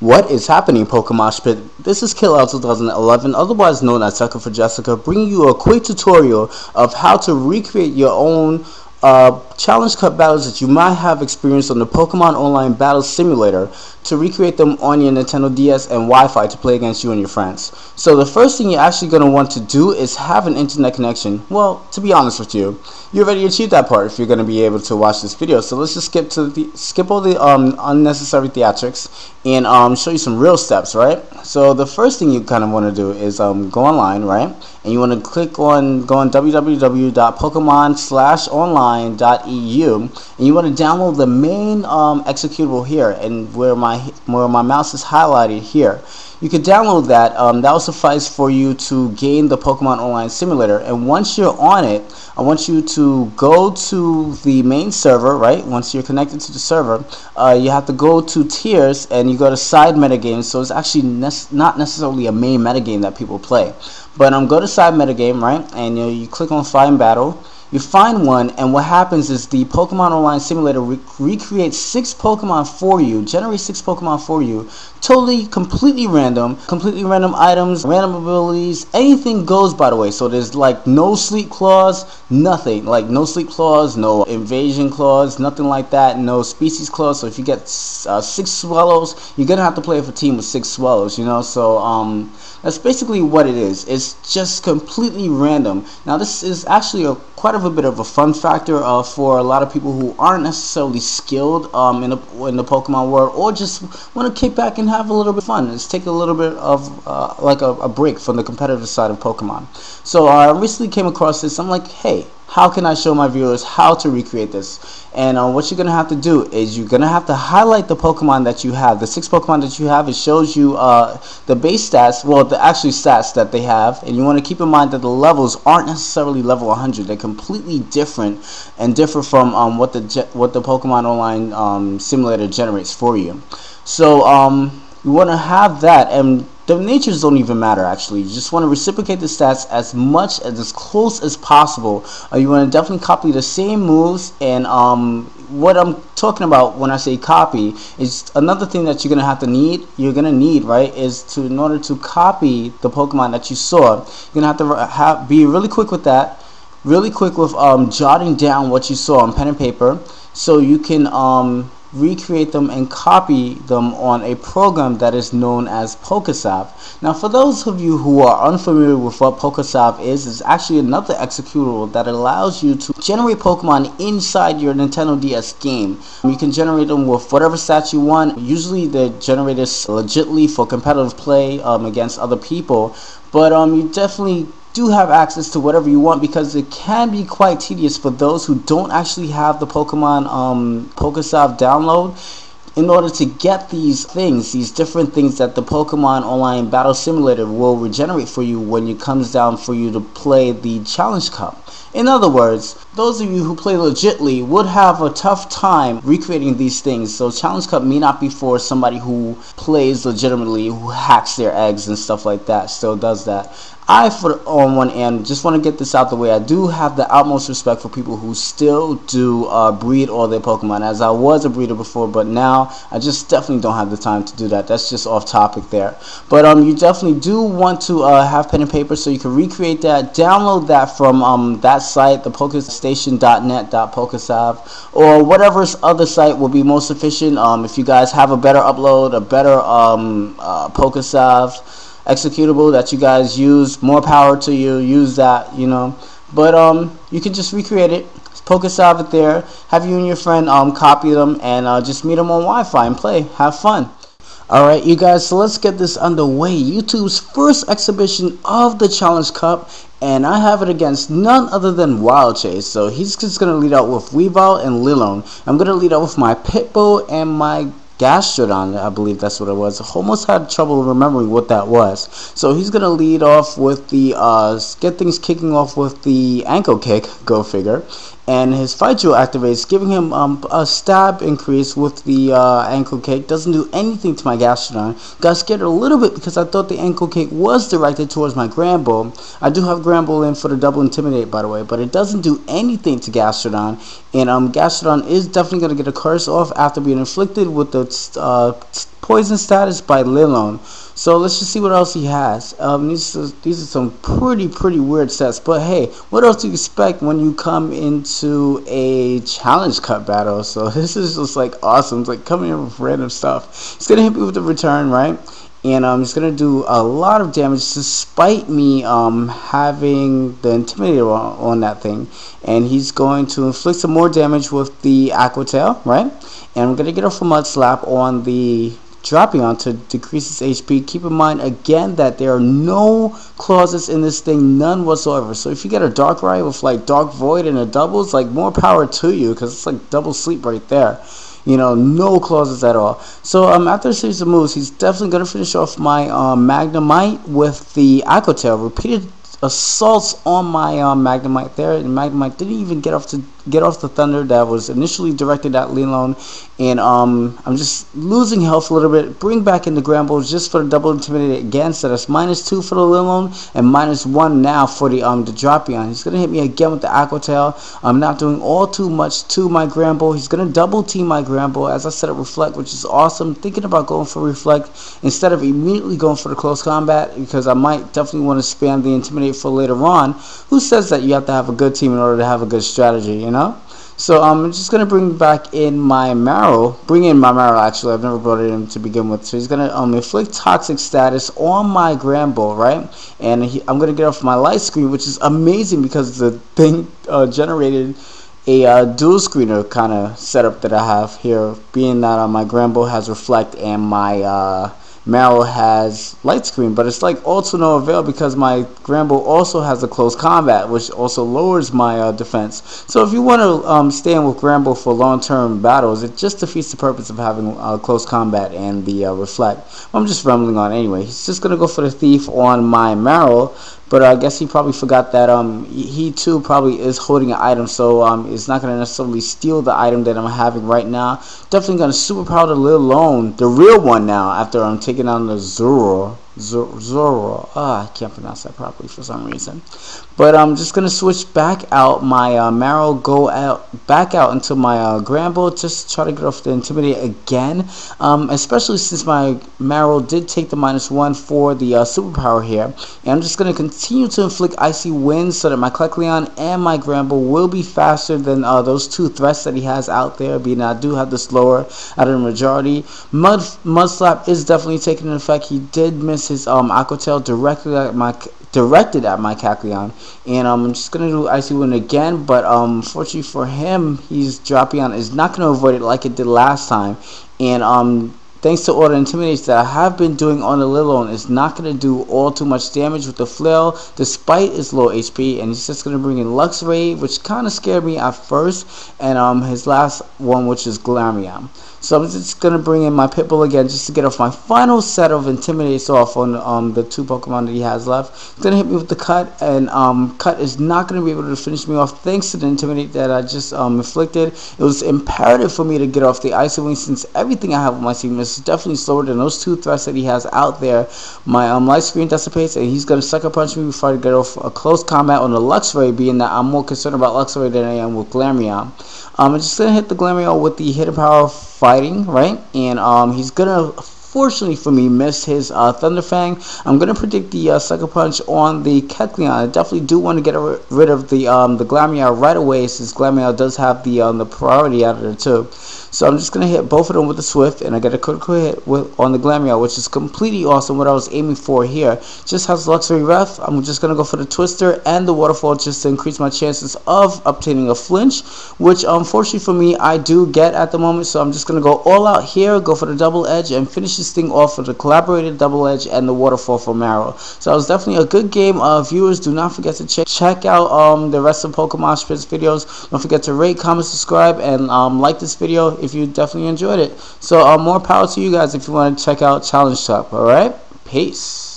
What is happening, PokeMoshPit? This is KillL2011, otherwise known as Sucker for Jessica, bringing you a quick tutorial of how to recreate your own challenge cup battles that you might have experienced on the Pokemon Online Battle Simulator, to recreate them on your Nintendo DS and Wi-Fi to play against you and your friends. So the first thing you're actually going to want to do is have an internet connection. Well, to be honest with you, you already achieved that part if you're going to be able to watch this video. So let's just skip all the unnecessary theatrics and show you some real steps, right? So the first thing you kind of want to do is go online, right? And you want to go on www.pokemon/online.eu, and you want to download the main executable here, and where my mouse is highlighted here. You could download that. That will suffice for you to gain the Pokemon Online Simulator. And once you're on it, I want you to go to the main server, right? Once you're connected to the server, you have to go to tiers, and you go to side metagames. So it's actually not necessarily a main metagame that people play. But go to side metagame, right? And you click on find battle. You find one, and what happens is the Pokemon Online Simulator recreates 6 Pokemon for you, generates 6 Pokemon for you, totally, completely random items, random abilities, anything goes, by the way. So there's like no sleep clause, nothing, like no sleep clause, no invasion clause, nothing like that, no species clause. So if you get 6 swallows, you're gonna have to play with a team with 6 swallows, you know. So that's basically what it is. It's just completely random. Now this is actually quite a bit of a fun factor for a lot of people who aren't necessarily skilled in the Pokemon world, or just want to kick back and have a little bit of fun. Just take a little bit of like a break from the competitive side of Pokemon. So I recently came across this. I'm like, hey, how can I show my viewers how to recreate this? And what you're going to have to do is you're going to have to highlight the Pokemon that you have, the 6 Pokemon that you have. It shows you the base stats, well, the actual stats that they have. And you want to keep in mind that the levels aren't necessarily level 100. They're completely different and differ from what the Pokemon Online Simulator generates for you. So you want to have that, and the natures don't even matter actually. You just want to reciprocate the stats as close as possible. You want to definitely copy the same moves, and what I'm talking about when I say copy is another thing that you're gonna need, right, is in order to copy the Pokemon that you saw, you're gonna have to be really quick with that, really quick with jotting down what you saw on pen and paper, so you can recreate them and copy them on a program that is known as PokeSAV. Now, for those of you who are unfamiliar with what PokeSAV is, it's actually another executable that allows you to generate Pokemon inside your Nintendo DS game. You can generate them with whatever stats you want. Usually they're generated legitly for competitive play against other people, but you definitely do have access to whatever you want, because it can be quite tedious for those who don't actually have the Pokemon PokeSAV download. In order to get these different things that the Pokemon Online Battle Simulator will regenerate for you when it comes down for you to play the Challenge Cup. In other words, those of you who play legitly would have a tough time recreating these things. So Challenge Cup may not be for somebody who plays legitimately, who hacks their eggs and stuff like that, still does that. On one end, just want to get this out the way, I do have the utmost respect for people who still do breed all their Pokemon, as I was a breeder before, but now I just definitely don't have the time to do that. That's just off topic there. But you definitely do want to have pen and paper so you can recreate that. Download that from that site, the pokestation.net.pokesav, or whatever other site will be most efficient. If you guys have a better upload, a better PokeSAV executable that you guys use, more power to you, use that, you know. But you can just recreate it, PokeSAV it there, have you and your friend copy them, and just meet them on Wi-Fi and play, have fun. Alright, you guys, so let's get this underway. YouTube's first exhibition of the Challenge Cup, and I have it against none other than Wild Chase. So he's just going to lead out with Weavile and Lilone. I'm going to lead out with my Pitbull and my Gastrodon, I believe that's what it was. I almost had trouble remembering what that was. So he's going to lead off with the, get things kicking off with the ankle kick, go figure. and his fight drill activates, giving him a stab increase with the ankle kick. Doesn't do anything to my Gastrodon. Got scared a little bit because I thought the ankle kick was directed towards my Granbull. I do have Granbull in for the double intimidate, by the way, but it doesn't do anything to Gastrodon, and Gastrodon is definitely going to get a curse off after being inflicted with the poison status by Lilone. So let's just see what else he has. These are some pretty weird sets, but hey, what else do you expect when you come into a challenge cup battle? So this is just like awesome. It's like coming in with random stuff. He's gonna hit me with the return, right? And he's gonna do a lot of damage despite me having the Intimidator on that thing. And he's going to inflict some more damage with the Aqua Tail, right? And I'm gonna get off a Mud Slap on the Drapion to decrease its HP. Keep in mind again that there are no clauses in this thing, none whatsoever. So if you get a Darkrai with like Dark Void and a doubles, like more power to you, because it's like double sleep right there. You know, no clauses at all. So after a series of moves, he's definitely gonna finish off my Magnemite with the Aqua Tail. Repeated assaults on my Magnemite there, and Magnemite didn't even get off the thunder that was initially directed at Lilone. And I'm just losing health a little bit. Bring back in the Granbull just for the double intimidate again, so that's -2 for the Lilone and -1 now for the Drapion. He's gonna hit me again with the Aqua Tail. I'm not doing all too much to my Granbull. He's gonna double team my Granbull. As I said, a Reflect, which is awesome. Thinking about going for Reflect instead of immediately going for the close combat, because I might definitely want to spam the intimidate for later on. Who says that you have to have a good team in order to have a good strategy, you know? So I'm just gonna bring back in my Marrow. Actually. I've never brought it in to begin with. So he's gonna inflict toxic status on my Granbull, right? And I'm gonna get off my light screen, which is amazing because the thing generated a dual screener kind of setup that I have here, being that my Granbull has Reflect and my Marrow has light screen, but it's like all to no avail because my Granbull also has a close combat, which also lowers my defense. So if you want to stay in with Granbull for long-term battles, it just defeats the purpose of having close combat and the Reflect. I'm just rambling on anyway. He's just gonna go for the Thief on my Marrow. But I guess he probably forgot that he too probably is holding an item, so it's not going to necessarily steal the item that I'm having right now. Definitely going to superpower the Lilone, the real one now, after I'm taking on the Zoro. I can't pronounce that properly for some reason. But I'm just gonna switch back out my Marrow, back out into my Granbull, just try to get off the Intimidate again. Especially since my Marrow did take the -1 for the superpower here. And I'm just gonna continue to inflict Icy Winds so that my Kecleon and my Granbull will be faster than those two threats that he has out there. Being that I do have the slower out of the majority. Mud Slap is definitely taking an effect. He did miss his Aqua Tail directed at my Kecleon, and I'm just gonna do Icy Wind again, but fortunately for him, his Drapion is not gonna avoid it like it did last time, and thanks to all the intimidates that I have been doing on the Lilone, it's not going to do all too much damage with the Flail despite its low HP, and he's just going to bring in Luxray, which kind of scared me at first, and his last one, which is Glameow. So I'm just going to bring in my Pitbull again just to get off my final set of intimidates off on the two Pokemon that he has left. He's going to hit me with the Cut, and Cut is not going to be able to finish me off thanks to the intimidate that I just inflicted. It was imperative for me to get off the Icy Wing since everything I have on my team is definitely slower than those two threats that he has out there. My light screen dissipates, and he's going to Sucker Punch me before I get off a close combat on the Luxray, being that I'm more concerned about Luxray than I am with Glameow. I'm just going to hit the Glameow with the Hidden Power Fighting, right? And he's going to, fortunately for me, miss his Thunder Fang. I'm going to predict the Sucker Punch on the Kecleon. I definitely do want to get rid of the Glameow right away, since Glameow does have the priority out of the two. So I'm just going to hit both of them with the Swift, and I get a critical hit on the Glameow, which is completely awesome, what I was aiming for here. Just has Luxury Ref. I'm just going to go for the Twister and the Waterfall just to increase my chances of obtaining a flinch, which unfortunately for me, I do get at the moment. So I'm just going to go all out here, go for the Double Edge, and finish this thing off with the Collaborated Double Edge and the Waterfall for Marrow. So it was definitely a good game. Viewers, do not forget to check out the rest of PokeMoshPit's videos. Don't forget to rate, comment, subscribe, and like this video if you definitely enjoyed it. So more power to you guys if you want to check out Challenge Cup. Alright, peace.